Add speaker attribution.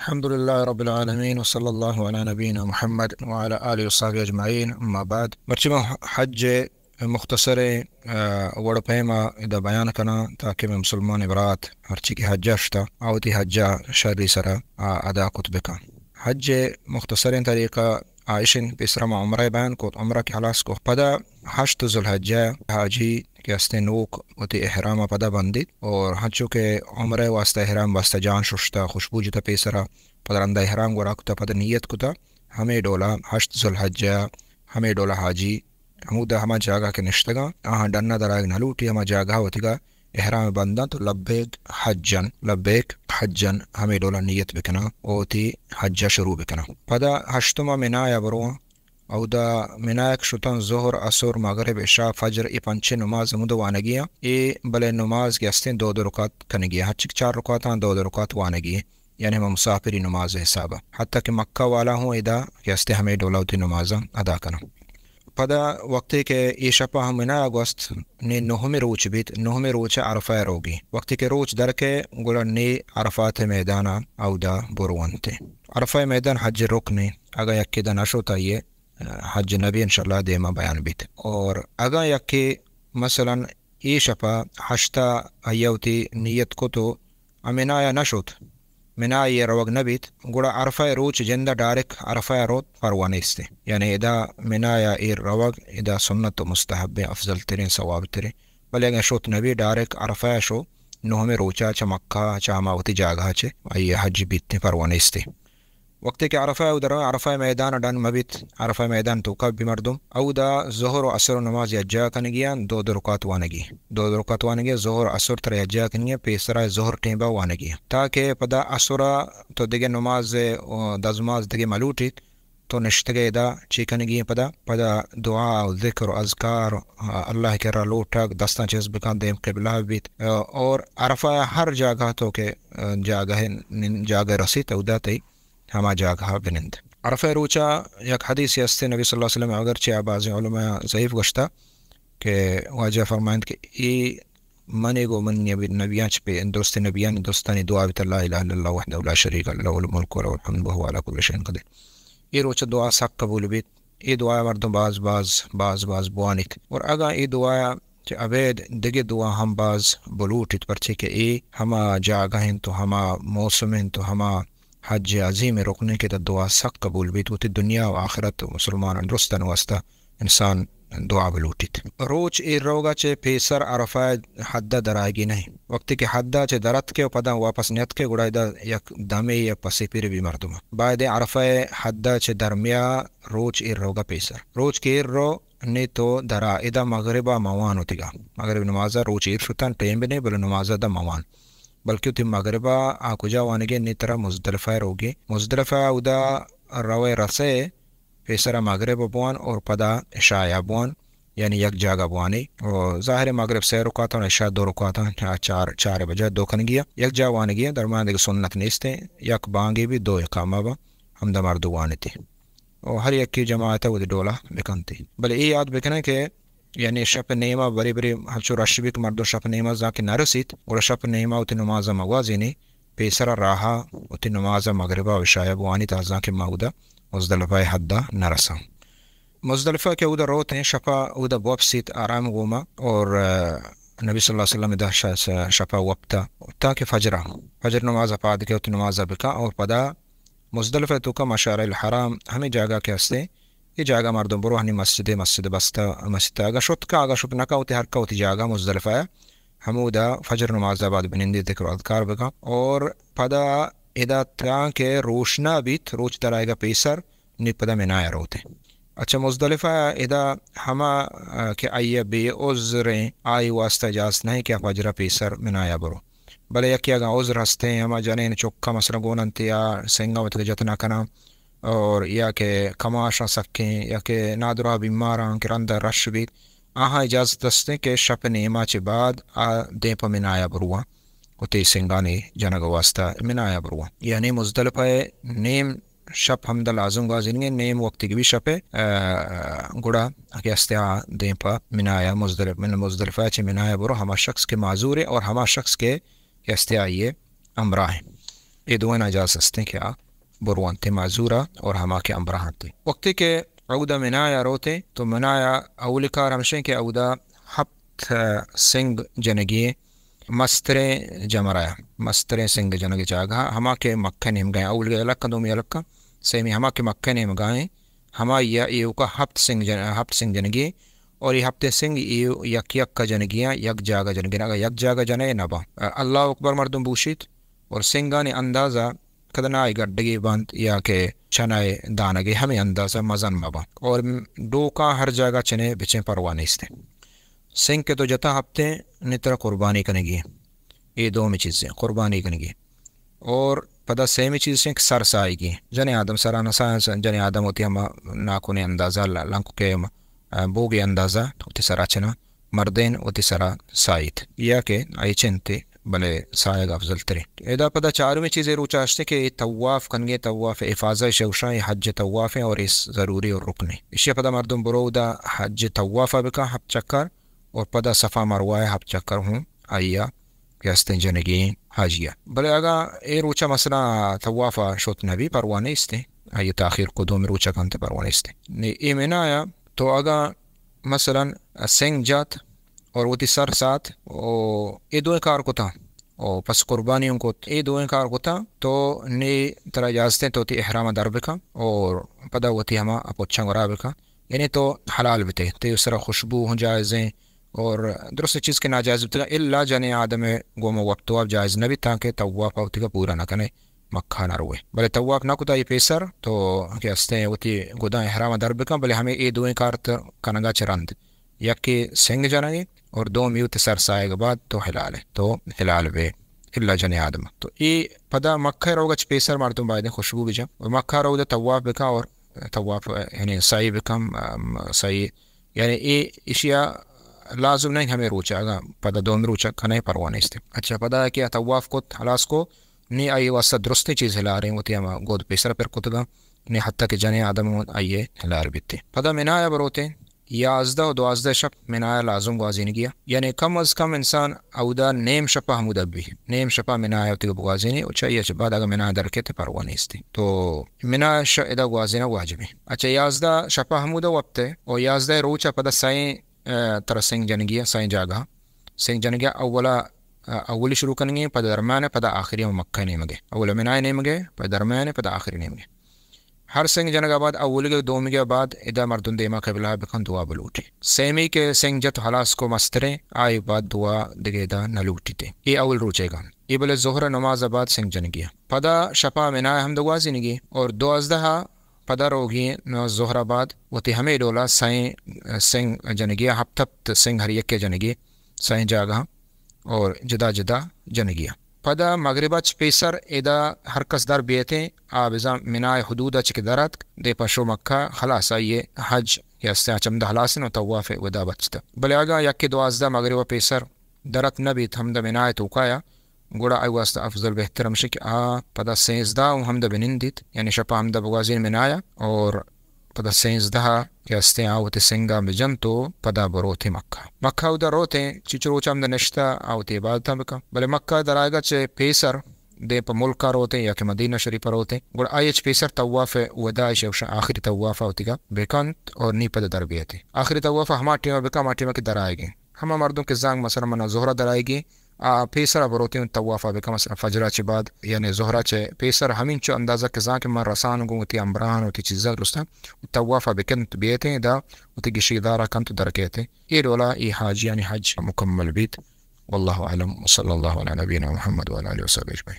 Speaker 1: الحمد لله رب العالمين وصلى الله على نبينا محمد وعلى آله وصحبه أجمعين. أما بعد مرچما حج مختصر وڑ پیما ادا بیان کنا تاکہ میں مسلمان برات ہرچی کی حج اشتا آوتی حجا شری سرا ادا کتب کا حج مختصر طریقہ عائشن بسرما عمرہ بیان کو عمرہ کی حلاس کو پدا حشت ذو الحجہ حاجی کے استے نوک وتی احرام پدا بندی اور حجو کے عمرہ واسطہ احرام واسطہ جان ششتا خوشبو جتا پیسرا پدرندہ احرام گورا کتا پدا نیت کتا ہمیں ڈولا حشت ذو الحجہ ہمیں ڈولا حاجی ہمودا ہما جاگہ کے نشتگا آہاں ڈننا دراغ نلوٹی ہما جاگہ ہوتی گا احرام بندہ تو لبیک حجن ہمیں ڈولا نیت بکنا اوتی حجہ شروع بکنا پدا ہشتما منایا برو او دا منایک شتن ظہر عصر مغرب عشاء فجر ای پنچے نماز مدو وانگیا ای بلے نماز کے استیں دو رکعت کنگیا ہچک 4 رکعت دو رکعت وانگی یعنی ہم مسافری نماز حسابہ حتیٰ کہ مکہ والا ہوں ادا کے استے ہمیں ڈولا ہوتی نماز ادا کرنا پدا وقتی کے ای شپا ہم منا اگست نی نہمی روچ بیت نہمی روچ عرفہ روگی وقتی کے روچ در کے گولا نی عرفات میدانا او دا بروانتے عرفہ میدان حج رکنے اگا یکی دا نشو تا یہ حج نبی انشاءاللہ دیما بیان بیت اور اگا یکی مثلا ای شپا حشتا ایوتی نیت کو تو امنایا نشوت منای روگ نبیت گوڑا عرفہ روچ جندہ ڈارک عرفہ روت پروانیستے یعنی ادا منایا ایر روگ ادا سنت و مستحب افضل ترین ثواب ترین بلے اگر شوت نبی ڈارک عرفہ شو نوہ میں روچا چا مکہ چا ماوتی جاگہ چے ای حج بیتنے پروانیستے وقتی کہ عرفہ او در عرفہ میدان ڈن مبیت عرفہ میدان تو کب بھی مردم او دا ظہر و عصر نماز یجا کنگیا دو رکعت وانگی ظہر عصر تر یجا کنگیا پیسرا ظہر ٹیمبا وانگی تاکہ پدا عصر تو دیگه نماز دزماز دیگه ملوٹیت تو نشتگے دا چی کنگی پدا دعا و ذکر و اذکار اللہ کے را لوٹک دستان چیز بکان دیم قبلہ بیت اور عرفہ ہر جاگہ تو کے جاگہ رسیت او دا تی ہما جاگہ بنند عرفہ روچا یک حدیث یستے نبی صلی اللہ علیہ وسلم اگرچہ بعض علماء ضعیف گشتا کہ واجہ فرمائند کہ ای منی گو من نبیان چپے درست نبیان دوستانی دعا بیت اللہ الہ الا اللہ وحدہ لا شریک له الملک وله الحمد وهو على كل شيء قدیر ای روچا دعا سک قبول بیت ای دعا مردم باز بوانیت اور اگا ای دعا کہ عبید دگے دعا ہم باز بلوٹیت پرچے کہ ای ہما جاگہ ہیں تو ہما موسم ہیں تو ہما حج عظیم رکنے کے دعا سخت قبول بھی تو دنیا و آخرت مسلمان درستن واسطہ انسان دعا بلوٹیت روچ ای روگا چے پیسر عرفہ حدہ درائیگی نہیں وقتی کہ حدہ چے درت کے پدا واپس نیت کے گڑائی دا یک دمی یا پسی پیر بھی مردم باید عرفہ حدہ چے درمیا روچ ای روگا پیسر روچ کے ای رو نی تو درا ادا مغربہ موان ہوتی گا مغرب نمازہ روچ ایر شتن ٹیم بھی نہیں بل نمازہ دا موان بلکہ تی مغربہ آکجا وانگے نی طرح مزدلفہ روگی مزدلفہ ادا روے رسے پیسرا مغرب بوان اور پدا عشاء بوان یعنی یک جاگہ بوانی اور ظاہر مغرب 6 رکعت اور عشاء 2 رکعت 4 بجے 2 کن گیا یک جا وانگیا درمیان دیکھ سنت نیستے یک بانگی بھی 2 اقامہ با ہم دا مردو وانی تی اور ہر یک کی جماعت وہ ڈولا بکنتی بلے ای یاد بکنے کہ یعنی شپ نیما بری ہچو رشبک مردو شپ نیما زاکی نرسید اور شپ نیما اتی نماز موازینی پیسر راہا اتی نماز مغربہ و عشاء بوانی تازا کے مودا مزدلفہ حدہ نرسا مزدلفہ کے اودا روتے ہیں شپا اودا بوب سیت آرام گوما اور نبی صلی اللہ علیہ وسلم دا شپا وقتا تاکہ فجر نماز پاد کے اتی نماز بکا اور پدا مزدلفہ تو کا مشار الحرام ہمیں جاگہ کے ہستے یہ جاگہ مردم برو ہنی مسجد بستا مسجد آگا شت نکا ہوتی ہر کا ہوتی جاگہ مزدلفہ ہمودا فجر نماز بعد بنندی ذکر و اذکار بگا اور پدا ادا تیان کے روشنا بیت روچ درائے گا پیسر نی پدا منایا روتے اچھا مزدلفہ ادا ہما کہ آئیے بے عذریں آئی واسطہ اجازت نہیں کہ فجر پیسر منایا برو بلے یکی اگا عذر ہستے ہیں ہما جنین چکا مثلا گوننتی یا سنگا وطک جتنا کنا اور یا کہ کماشا سکیں یا کہ نادرہ بیماراں کہ رندہ رش بیت آہاں اجازت دستے کہ شپ نیما چے بعد دیں پا منایا بروا ہوتے سنگانی جنگ واسطہ منایا بروا یعنی مزدلفہ نیم شپ حمد لازم گازنگے نیم وقتی کی بھی شپ گڑا کہ استعا دیں پا منایا مزدلفہ چے منایا برو ہما شخص کے معذور ہے اور ہما شخص کے استعا یہ امرہ ہیں یہ دوين اجازة استين كا بروان تي معذورة اور ہما کے امبراہن تي وقتی کے عودہ منایا روتے تو منایا اولی کار ہمشیں کہ عودہ ہفت سنگ جنگی مسترے جمرایا مسترے سنگ جنگی جاگا ہما کے مکہ نیم گئے اول گئے لکا دومی لکا سیمی ہما کے مکہ نیم گئے ہما یہ کا ہفت سنگ جنگی اور یہ ہفتے سنگ یک کا جنگیاں یک جاگا جنگیاں اگر یک جاگا جنے نبا اللہ اکبر مردم بوشید اور سنگانی اندازہ کدنائی گڈگی بند یا کہ چنائے دانگی ہمیں اندازہ مزن مبا اور دو کا ہر جگہ چنے بچیں پروانے استے سنگ کے تو جتا ہفتے نتر قربانی کنگی یہ دو میں چیزیں قربانی کنگی اور پدا سیمی چیزیں سر سائے گی جنے آدم سرانہ سائن جنے آدم ہوتی ہم ناکونے اندازہ لنکو کے بوگی اندازہ ہوتی سرا چنا مردین ہوتی سرا سائیت یا کہ آئی چنتے بلے سائے گا افضل ترے ادا پدا چاروں چیزیں روچا اشتے کہ طواف کنگے طواف افاظہ شوشا یہ حج طواف ہیں اور اس ضروری اور رکنے اسی پدا مردم برو دا حج طواف بکا ہپ چکر اور پدا صفا مروائے ہپ چکر ہوں آئیا یستن جنگی حاجیہ بلے اگا اے روچا مسئلہ طواف شوت نبی پروانے استے آئی تاخیر قدوم روچا کانتے پروانے استے اے میں آیا تو اگا مثلا سنگ جات اور وہ تی سر ساتھ اے دوئے کار کو تھا اور پس قربانیوں کو اے دوئے کار کو تھا تو نی طرح اجازتیں تو تی احرام در بکا اور پدا وہ تی ہما اپو چنگرا بکا یعنی تو حلال بتے تی اس طرح خوشبو ہوں جائزیں اور درست چیز کے ناجائز بتا اللہ جانے آدم گوم وقت تو اب جائز نہ بھی تاکہ طواف ہوتی کا پورا نہ کنے مکہ نہ روئے بلے طواف نہ کتا یہ پیسر تو کہ استے ہوتی گدا احرام در بکا بلے ہمیں اے دوئے کارت کنگا چرند یکی سنگ جنگی اور دو میوت سر سائے کے بعد تو حلال ہے تو حلال بے اللہ جنے آدم تو یہ پدا مکہ روگا چھ پیسر مارتوں باید خوشبو بجا اور مکہ رو دا طواف بکا اور طواف یعنی سائی بکم سائی یعنی یہ اشیاء لازم نہیں ہمیں روچا گا پدا دوم روچا کھنے پروانے استے اچھا پدا کیا طواف کو حلاس کو نی آئی واسطہ درستی چیز ہلا رہے ہیں وہ تی ہما گود پیسر پر کتگا نی حتی کہ جنے آدم آئیے ہلار بیتے پدا منایا بروتے 11 و 12 شب منایا لازم گوازین گیا یعنی کم از کم انسان اودا نیم شپا حمود ابی نیم شپا منایا ہوتی گا بگوازینی اور چاہیے چباد اگر منایا درکے تے پروانی استی تو منایا ادا گوازینہ واجبی اچھا 11 شپا حمود وقتے اور 11 روچا پدا سائیں تر سنگ جنگیا سائیں جاگا سنگ جنگیا اولی شروع کرنگی پدا درمیانے پدا آخری مکہ نیمگے اولا منایا نیمگے پدا درمیانے پدا آخری نیمگے ہر سنگ جنگا بعد اولی کے دومی کے بعد ادا مردن دیما قبلہ بکن دعا بلوٹی سیمی کے سنگ جت حلاس کو مسترے آئی بعد دعا دگے دا نلوٹی تے یہ اول روچے گا یہ بلے ظہر نماز بعد سنگ جنگیا پدا شپا منایا ہم دوازی نگی اور 12 پدا روگی ظہر بعد وہ تی ہمیں ڈولا سائیں سنگ جنگیا ہفتت سنگ ہر یک کے جنگی سائیں جاگا اور جدا جدا جنگیا پدا مغربہ چھ پیسر ادا ہر کس در بیتے آبزا منائے حدود چک درات دے پشو مکہ خلاص آئیے حج یا استعا چمدہ حلاسن و طواف ودا بچتا بلے آگا یک 12 مغربہ پیسر درات نبیت ہمدہ منائے توقایا گوڑا آئی واسطہ افضل بہترم شک پدا 13 ہمدہ بنندیت یعنی شپا ہمدہ بغازین منایا اور پدا 13 کہ استعا آوتی سنگا بجن تو پدا بروتی مکہ او در روتے چیچروچا ہمدہ نشتا آوتی عبادتا بکا بلے مکہ در آئے گا چے پیسر دے پا ملکہ روتے یا کہ مدینہ شریفہ روتے گوڑا آئیچ پیسر طواف ودائش اوشا آخری طواف ہوتی گا بیکانت اور نی پدا در بیتی آخری طواف ہما ٹیمہ بکا ہما ٹیمہ کی در آئے گی ہما مردوں کے زانگ مثلا منا زہرہ در آئے گی پیسر بروتے ہیں طوافہ بکا مثلا فجرہ چے بعد یعنی زہرہ چے پیسر ہمین چو اندازہ کے زان کے من رسان گو تی امبران تی چیزا درستا طوافہ بکن بیتے ہیں دا تی گشی دارا کن تو درکیتے یہ دولا ای حاج یعنی حج مکمل بیت واللہ اعلم صلی اللہ علی نبینا محمد وعلی آلہ وصحبہ اجمعین.